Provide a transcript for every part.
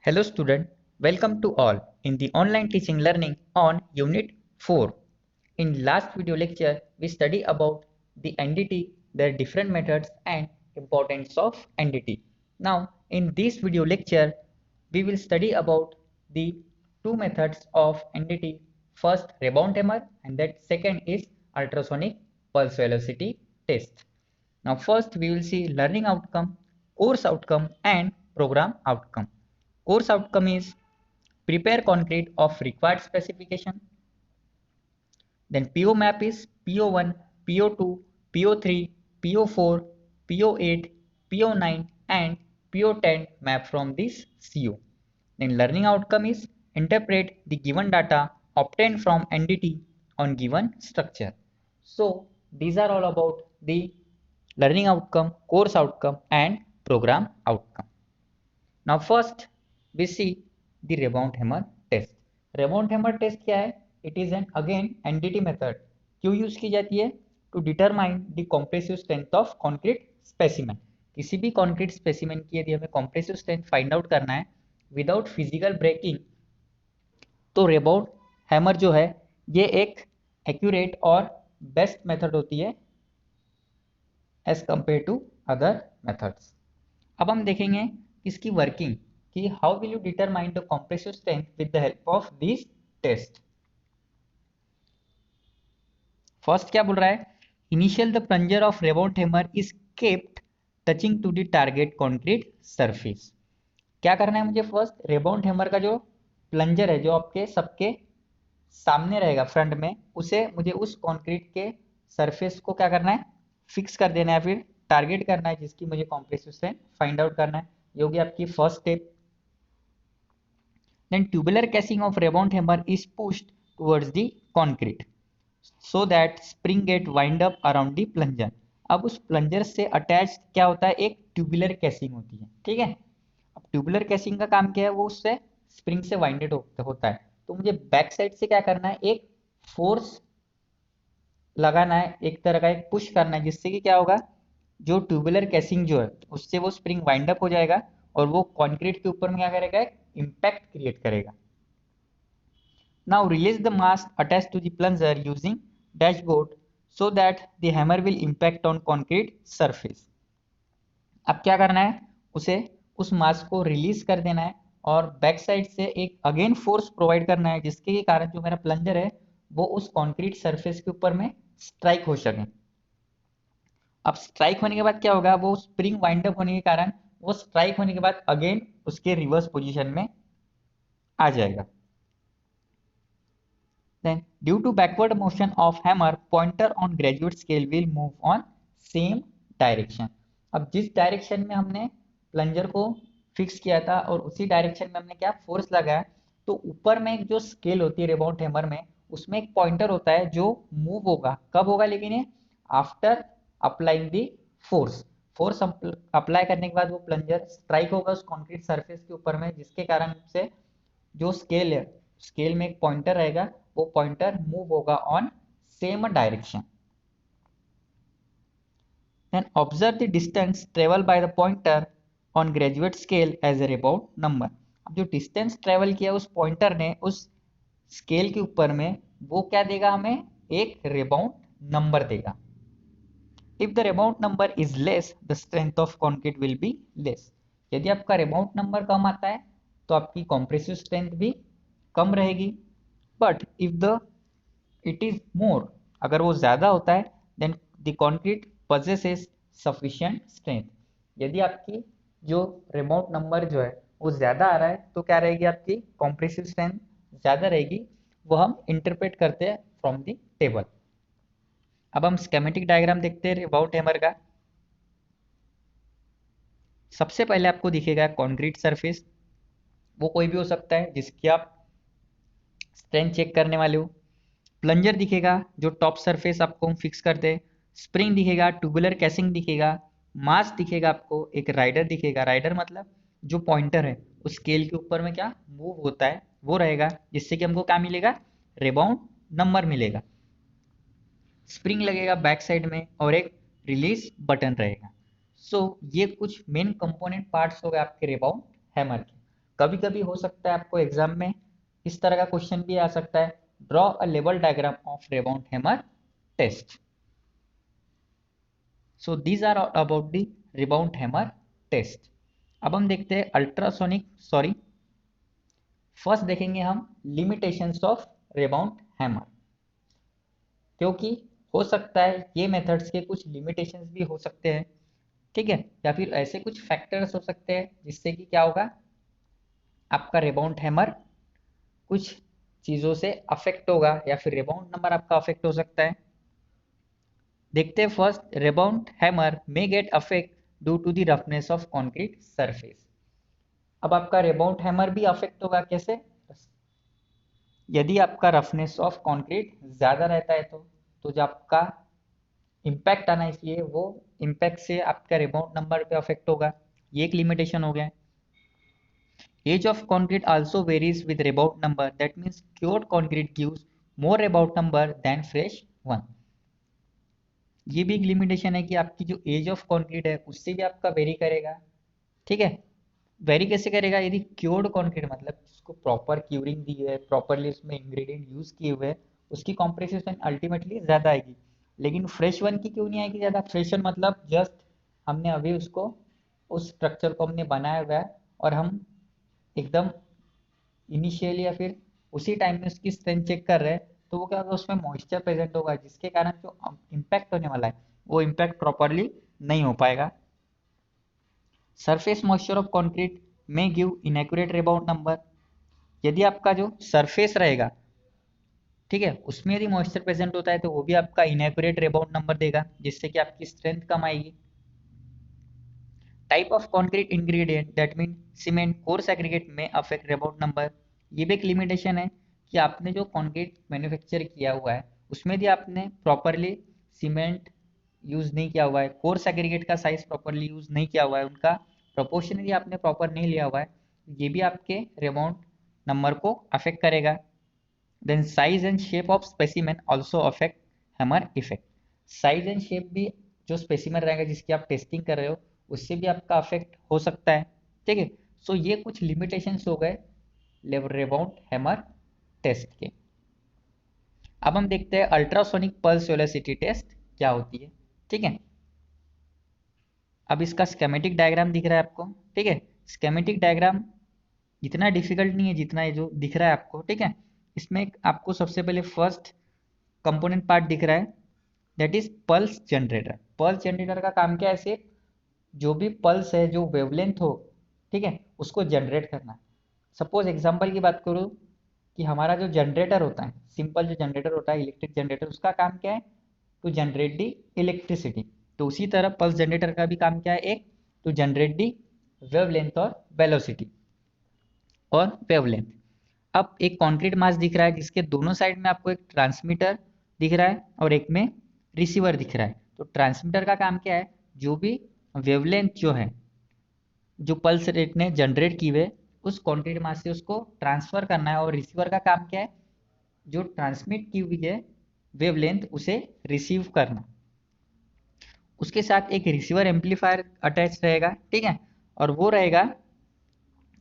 Hello student, welcome to all in the online teaching learning on unit 4. In last video lecture, we study about the NDT, their different methods and importance of NDT. Now in this video lecture, we will study about the two methods of NDT. First rebound hammer and that second is ultrasonic pulse velocity test. Now first we will see learning outcome, course outcome and program outcome. Course outcome is prepare concrete of required specification. Then PO map is PO1, PO2, PO3, PO4, PO8, PO9 and PO10 map from this CO. Then learning outcome is interpret the given data obtained from NDT on given structure. So these are all about the learning outcome, course outcome and program outcome. Now first we see the rebound hammer test. Rebound hammer test क्या है? It is an again NDT method. क्यों use की जाती है? To determine the compressive strength of concrete specimen. किसी भी concrete specimen की यदि हमें compressive strength find out करना है without physical breaking, तो rebound hammer जो है ये एक accurate और best method होती है as compared to other methods. अब हम देखेंगे इसकी वर्किंग कि how will you determine the compressive strength with the help of this test. First क्या बोल रहा है? Initial the plunger of rebound hammer is kept touching to the target concrete surface. क्या करना है मुझे? फर्स्ट रेबाउंड हैमर का जो प्लंजर है जो आपके सबके सामने रहेगा फ्रंट में, उसे मुझे उस कॉन्क्रीट के सरफेस को क्या करना है? फिक्स कर देना है, फिर टारगेट करना है जिसकी मुझे कंप्रेसिव स्ट्रेंथ फाइंड आउट करना है. ये होगी आपकी first step. Then tubular casing of rebound hammer is pushed towards the concrete so that spring get wind up around the plunger. अब उस प्लंजर से अटैच क्या होता है? एक ट्यूबुलर कैसिंग होती है. ठीक है. अब ट्यूबुलर कैसिंग का काम क्या है? वो उससे स्प्रिंग से वाइंडेड होता है. तो मुझे बैक साइड से क्या करना है? एक फोर्स लगाना है, एक तरह का एक पुश करना है, जिससे कि क्या होगा? जो ट्यूबुलर कैसिंग जो है उससे वो स्प्रिंग वाइंड अप हो जाएगा और वो कंक्रीट के ऊपर में क्या करेगा? एक इम्पैक्ट क्रिएट करेगा. Now release the mass attached to the plunger using dashboard so that the hammer will impact on concrete surface. अब क्या करना है? उसे उस मास को रिलीज कर देना है और बैक साइड से एक अगेन फोर्स प्रोवाइड करना है जिसके कारण जो मेरा प्लंजर है वो उस कंक्रीट सरफेस के ऊपर में स्ट्राइक हो सके. अब स्ट्राइक होने के बाद क्या होगा? वो स्प्रिंग वाइंड अप होने के कारण वो स्ट्राइक होने के बाद अगेन उसके रिवर्स पोजीशन में आ जाएगा. Then due to backward motion of hammer, pointer on graduate scale will move on same direction. अब जिस डायरेक्शन में हमने प्लंजर को फिक्स किया था और उसी डायरेक्शन में हमने क्या फोर्स लगाया, तो ऊपर में एक जो स्केल होती है रिबाउंड हैमर में, उसमें एक पॉइंटर होता है जो मूव होगा. कब होगा लेकिन ये? After applying the force. Force apply करने के बाद वो प्लंजर स्ट्राइक होगा उस कॉन्क्रीट सरफेस के ऊपर में, जिसके कारण से जो स्केल है, स्केल में एक पॉइंटर रहेगा, वो पॉइंटर मूव होगा on same direction. Then observe the distance travel by the pointer on graduate scale as a rebound number. अब जो डिस्टेंस ट्रेवल किया उस पॉइंटर ने उस स्केल के ऊपर में, वो क्या देगा हमें? एक रिबाउंड नंबर देगा. If the rebound number is less the strength of concrete will be less. यदि आपका रिबाउंड नंबर कम आता है तो आपकी कॉम्प्रेसिव स्ट्रेंथ भी कम रहेगी. But if the it is more, अगर वो ज्यादा होता है, then the concrete possesses sufficient strength. यदि आपकी जो रिबाउंड नंबर जो है वो ज्यादा आ रहा है तो क्या रहेगी? आपकी कॉम्प्रेसिव स्ट्रेंथ ज्यादा रहेगी. वो हम इंटरप्रेट करते हैं फ्रॉम द टेबल. अब हम स्कीमेटिक डायग्राम देखते हैं रिबाउंड हैमर का. सबसे पहले आपको दिखेगा कॉन्क्रीट सरफेस. वो कोई भी हो सकता है जिसकी आप स्ट्रेंथ चेक करने वाले हो. प्लंजर दिखेगा जो टॉप सरफेस आपको हम फिक्स करते हैं. स्प्रिंग दिखेगा, ट्यूबुलर कैसिंग दिखेगा, मास दिखेगा, आपको एक राइडर दिखेगा. राइडर मतलब जो पॉइंटर है उस स्केल के ऊपर में क्या मूव होता है वो रहेगा, जिससे कि हमको क्या मिलेगा? रिबाउंड नंबर मिलेगा. स्प्रिंग लगेगा बैक साइड में और एक रिलीज बटन रहेगा. सो ये कुछ मेन कंपोनेंट पार्ट्स हो गए आपके रिबाउंड हैमर के. कभी कभी हो सकता है आपको एग्जाम में इस तरह का क्वेश्चन भी आ सकता है, draw a level diagram of rebound hammer test. So these are about the rebound hammer test. अब हम देखते हैं अल्ट्रासोनिक सॉरी फर्स्ट देखेंगे हम लिमिटेशंस ऑफ रिबाउंड हैमर, क्योंकि हो सकता है ये मेथड्स के कुछ लिमिटेशंस भी हो सकते हैं, ठीक है, या फिर ऐसे कुछ फैक्टर्स हो सकते हैं जिससे कि क्या होगा, आपका रिबाउंड हैमर कुछ चीज़ों से अफेक्ट होगा या फिर रिबाउंड नंबर आपका अफेक्ट हो सकता है। देखते हैं first, rebound hammer may get affect due to the roughness of concrete surface. अब आपका रिबाउंड हैमर भी अफेक्ट होगा कैसे, यदि आपका रफनेस ऑफ कंक्रीट ज़्यादा रहता है तो जो आपका इम्पैक्ट आना चाहिए वो इम्पैक्ट से आपका रिबाउंड नंबर पे अफेक्ट होगा, ये एक लिमिटेशन हो गया। Age of concrete also varies with rebound number, that means cured concrete gives more rebound number than fresh one. ये भी एक लिमिटेशन है कि आपकी जो एज ऑफ कंक्रीट है उससे भी आपका वेरी करेगा, ठीक है। वेरी कैसे करेगा, यदि क्योर्ड कंक्रीट मतलब उसको प्रॉपर क्यूरिंग दी है, प्रॉपरली उसमें इंग्रेडिएंट यूज किए हुए हैं, उसकी कॉम्प्रेसिशन अल्टीमेटली ज़्यादा आएगी। लेकिन फ्रेश वन की क्यों नहीं आएगी ज़्यादा, फ्रेश वन मतलब जस्ट हमने अभी उसको उस स्ट्रक्चर को हमने बनाया हुआ है और हम एकदम इनिशियली या फिर उसी टाइम में उसकी स्ट्रेंथ चेक कर रहे हैं, तो वो क्या होगा, उसमें मॉइस्चर प्रेजेंट होगा जिसके कारण जो इम्पैक्ट होने वाला है वो इम्पैक्ट प्रॉपरली नहीं हो पाएगा। सरफेस मॉइस्चर ऑफ कंक्रीट में गिव इनएक्यूरेट रिबाउंड नंबर, यदि आपका जो सरफेस रहेगा, ठीक है, उसमें यदि मॉइस्चर प्रेजेंट होता है तो वो भी आपका इनएक्यूरेट रिबाउंड नंबर देगा जिससे कि आपकी स्ट्रेंथ कम आएगी। Type of concrete ingredient that mean cement coarse aggregate में अफेक्ट रिबाउंड नंबर, ये भी एक लिमिटेशन है कि आपने जो कंक्रीट मैन्युफैक्चर किया हुआ है उसमें यदि आपने प्रॉपरली सीमेंट यूज नहीं किया हुआ है, कोर्स एग्रीगेट का साइज प्रॉपरली यूज नहीं किया हुआ है, उनका प्रोपोर्शन यदि आपने प्रॉपर नहीं लिया हुआ है, ये भी आपके रिबाउंड नंबर को अफेक्ट करेगा। Then size and shape of specimen also affect hammer effect, size and shape भी जो स्पेसिमेन रहेगा जिसकी आप टेस्टिंग कर रहे हो उससे भी आपका अफेक्ट हो सकता है, ठीक है। सो ये कुछ लिमिटेशंस हो गए रिबाउंड हैमर टेस्ट के। अब हम देखते हैं अल्ट्रासोनिक पल्स वेलोसिटी टेस्ट क्या होती है, ठीक है। अब इसका स्केमेटिक डायग्राम दिख रहा है आपको, ठीक है। स्केमेटिक डायग्राम इतना डिफिकल्ट नहीं है जितना ये जो दिख रहा है आपको, ठीक है। इसमें आपको सबसे पहले फर्स्ट कंपोनेंट पार्ट दिख रहा है, that is pulse generator. Pulse generator का काम क्या है, सिर्फ जो भी पल्स है जो वेवलेंथ हो, ठीक है, उसको जनरेट करना। सपोज एग्जांपल की बात करूँ कि हमारा जो जनरेटर होता है, सिंपल जो जनरेटर होता है इलेक्ट्रिक जनरेटर, उसका काम क्या है, टू जनरेट दी इलेक्ट्रिसिटी। तो उसी तरह पल्स जनरेटर का भी काम क्या है, एक टू जनरेट दी वेवलेंथ और वेलोसिटी और वेवलेंथ। अब एक कॉन्क्रीट मास दिख रहा है जिसके दोनों साइड में आपको एक ट्रांसमीटर दिख रहा है और एक में रिसीवर दिख रहा है। तो ट्रांसमीटर का काम क्या है, जो भी वेवलेंथ जो है जो पल्स रेट ने जनरेट की हुए उस कॉन्क्रीट मास से उसको ट्रांसफर करना है, और रिसीवर का काम क्या है, जो ट्रांसमिट की हुई है वेवलेंथ उसे रिसीव करना। उसके साथ एक रिसीवर एम्पलीफायर अटैच रहेगा, ठीक है, और वो रहेगा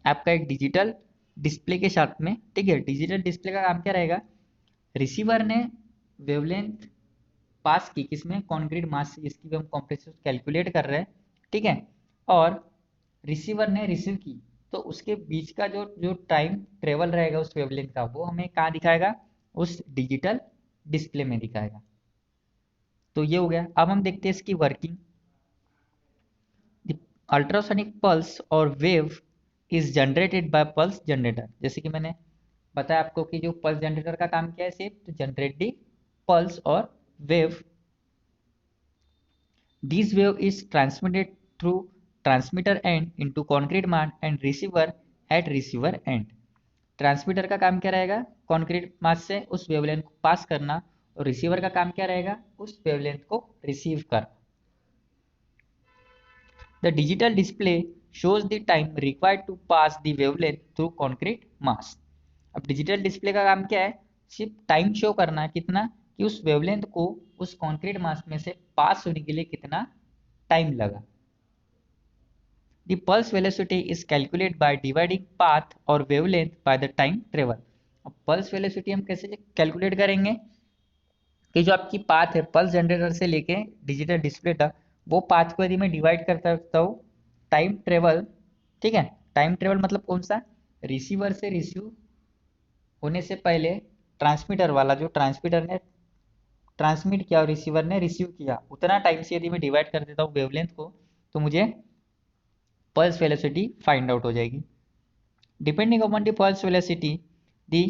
आपका एक डिजिटल डिस्प्ले के साथ में, ठीक है। डिजिटल डिस्प्ले का काम क्या रहेगा, रिसीवर ने वेवलेंथ पास की किसमें, कॉन्क्रीट मास से जिसकी भी हम कॉम्प्रेशन कैलकुलेट कर रहे हैं, ठीक है, और रिसीवर ने रिसीव की, तो उसके बीच का जो जो टाइम ट्रेवल रहेगा उस वेवलेंथ का वो हमें कहाँ दिखाएगा, उस डिजिटल डिस्प्ले में दिखाएगा। तो ये हो गया। अब हम देखते हैं इसकी वर्किंग। अल्ट्रासोनिक पल्स और wave is generated by pulse generator, जैसे कि मैंने बताया आपको कि जो पल्स जनरेटर का काम क्या है, सिर्फ तो जनरेट दी पल्स और wave. This wave is transmitted through transmitter end into concrete mass and receiver at receiver end. Transmitter का काम क्या रहेगा, कंक्रीट मास से उस वेवलेंथ को पास करना, और रिसीवर का काम क्या रहेगा, उस वेवलेंथ को रिसीव करना। The digital display shows the time required to pass the wavelength through concrete mass। अब डिजिटल डिस्प्ले का काम क्या है, सिर्फ टाइम शो करना, कितना कि उस वेवलेंथ को उस कंक्रीट मास में से पास होने के लिए कितना टाइम लगा। The pulse velocity is calculated by dividing path और wavelength by the time travel. अब pulse velocity हम कैसे कैलकुलेट करेंगे कि जो आपकी पाथ है पल्स जनरेटर से लेके डिजिटल डिस्प्ले तक, वो पाथ को यदि मैं डिवाइड करता हूँ टाइम ट्रेवल, ठीक है, टाइम ट्रेवल मतलब कौन सा, रिसीवर से रिसीव होने से पहले ट्रांसमीटर वाला, जो ट्रांसमीटर ने ट्रांसमिट किया और रिसीवर ने रिसीव किया, उतना टाइम से यदि मैं डिवाइड कर देता हूँ वेवलेंथ को, तो मुझे पल्स वेलोसिटी फाइंड आउट हो जाएगी. Depending upon the pulse velocity the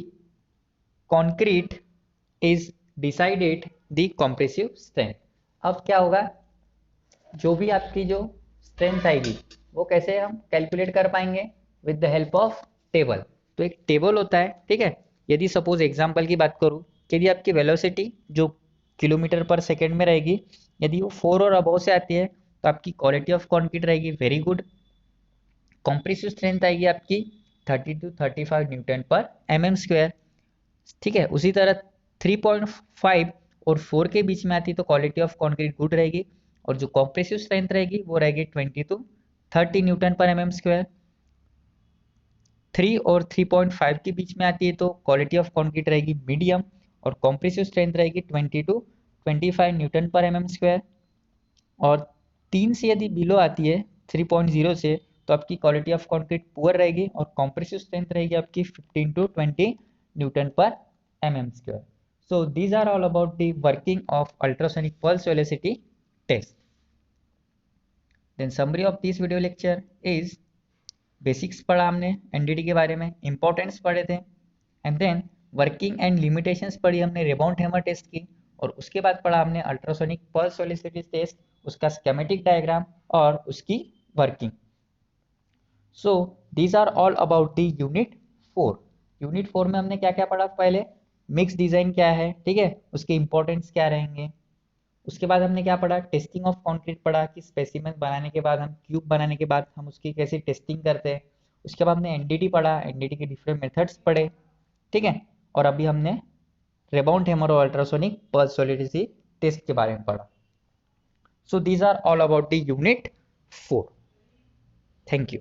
concrete is decided the compressive strength. अब क्या होगा, जो भी आपकी जो स्ट्रेंथ आएगी वो कैसे हम कैलकुलेट कर पाएंगे, with the help of table. तो एक टेबल होता है, ठीक है. यदि सपोज एग्जांपल की बात करूं कि यदि आपकी वेलोसिटी जो किलोमीटर पर सेकेंड में रहेगी, यदि वो 4 और अबव से आती है तो आपकी क्वालिटी ऑफ कंक्रीट रहेगी वेरी गुड. कॉम्प्रेसिव स्ट्रेंथ आएगी आपकी 30 to 35 न्यूटन पर mm स्क्वायर, ठीक है. उसी तरह 3.5 और 4 के बीच में आती है तो क्वालिटी ऑफ कंक्रीट गुड रहेगी, और जो कॉम्प्रेसिव स्ट्रेंथ रहेगी वो रहेगी 20 to 30 न्यूटन पर mm स्क्वायर. 3 और 3.5 के बीच में आती है तो क्वालिटी ऑफ कंक्रीट रहेगी मीडियम, और कॉम्प्रेसिव स्ट्रेंथ रहेगी 20 to 25 न्यूटन पर mm स्क्वायर. और 3 से यदि बिलो आती है 3.0 से तो आपकी क्वालिटी ऑफ कंक्रीट पुअर रहेगी, और कॉम्प्रेसिव स्ट्रेंथ रहेगी आपकी 15 to 20 न्यूटन पर mm square. So these are all about the working of ultrasonic pulse velocity test. Then summary of this video lecture is basics पढ़ा हमने एनडीटी के बारे में, इंपॉर्टेंस पढ़े थे, and then working and limitations पढ़ी हमने रेबाउंड हैमर टेस्ट की, और उसके बाद पढ़ा हमने अल्ट्रासोनिक पल्स वेलोसिटी टेस्ट, उसका स्कीमेटिक डायग्राम और उसकी working. So these are all about the unit 4. Unit 4 में हमने क्या क्या पढ़ा, पहले मिक्स डिजाइन क्या है, ठीक है, उसके इंपॉर्टेंस क्या रहेंगे. उसके बाद हमने क्या पढ़ा, टेस्टिंग ऑफ कंक्रीट पढ़ा कि स्पेसिमेन बनाने के बाद, हम क्यूब बनाने के बाद हम उसकी कैसे टेस्टिंग करते हैं. उसके बाद हमने एनडीटी पढ़ा, एनडीटी के डिफरेंट मेथड्स पढ़े, ठीक है. और अभी हमने रेबाउंड हैमर और अल्ट्रासोनिक पल्स वेलोसिटी टेस्ट के बारे में पढ़ा. So these are all about the unit 4. Thank you.